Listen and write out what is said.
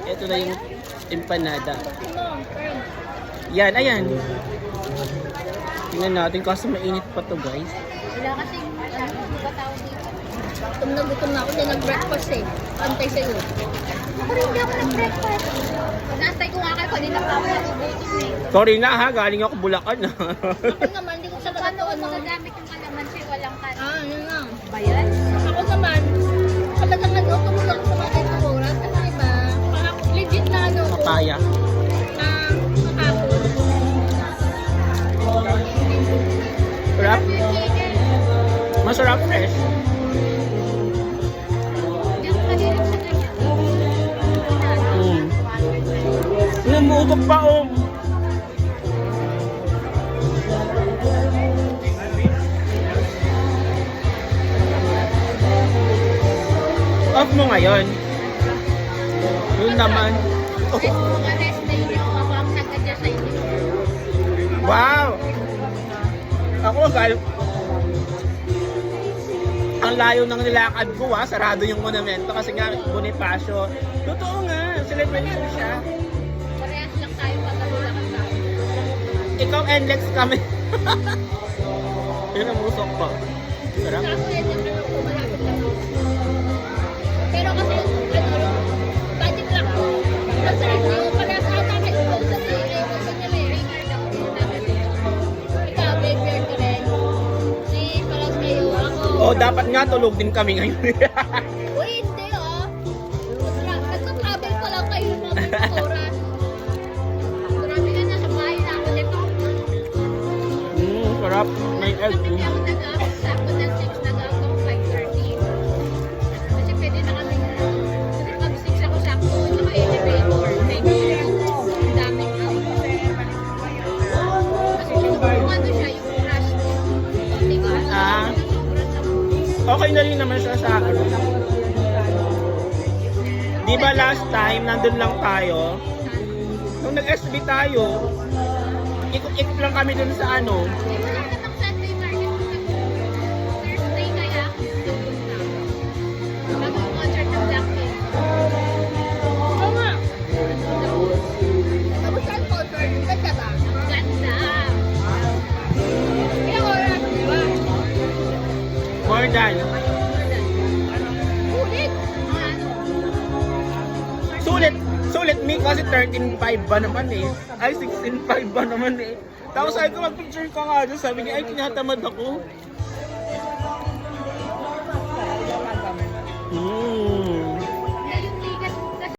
Ito na yung empanada. Yan, ayan. Tingnan natin kasi mainit pa to, guys. Wala kasi ano ba tawag dito? Gutom na ako, hindi nag-breakfast eh. Antay sa'yo. Ako rin hindi ako nag-breakfast. Naantay ko nga kayo, kanina pa ako nagugutom eh. Sorry na ha, galing ako Bulacan. Ako naman, hindi ko sa Paano ko magagamit yung kalamansi walang kanin? yun na. Ba yan? Ako naman, talagang ano, tumulong sa mga ito oras. Kasi diba, legit na ano ko. Papaya. Makakapon. Sarap. Masarap fresh. Yung kanina sa ganyan. Numutok pa oh. Off mo ngayon. Yun naman. Oh. Mga rest na yun yung ako ang nagadya sa inyo. Wow! Ako galing. Ang layo ng nilakad ko sarado yung monumento kasi nga Bonifacio. Totoo nga, celebration siya. Parehas lang tayo pagkabulakan tayo. Ikaw NLEX kami. Yun ang musok ko. Sarap. Sa ako yan, yung ano ko, malapit lang ako. Pero kasi, ano, budget lang ako. Masarap na yung pala sa akin, ikaw sa siya, gusto niya may ringard ako yung namin. Ikaw, graveyard ka rin. Si, parang kayo, ako. Oh, dapat nga tulog din kami ngayon. Uy, hindi oh. Nagka-travel ko lang kayo ng mga oras. Grabe ka na sa bahay na ako nito. Sarap. May egg. Kasi ako nag-aakot sa ako ng 6, nag-aakot ako 5:30. Kasi pwede na kami kasi mag-6 ako sakto, naka-elevator. Medyo ang daming out. Kasi yung ano siya, yung crash ko. Hindi ko alam. Ah. Sobrang sa Okay na rin naman siya sa ano. Di ba last time, nandun lang tayo? Nung nag-SB tayo, ikot-ikot lang kami dun sa ano. Wala namang Sunday market. Thursday kaya pupunta. Bago yung concert ng Blackpink. Oo nga. Tapos ang concert, ganda ba? Ganda! Ilang oras, di ba? More than. Ulit. Sulit me kasi 13.5 ba naman eh. Ay, 16.5 ba naman eh. Tapos sabi ko, mag-picture ka nga doon. Sabi niya, ay, kinatamad ako.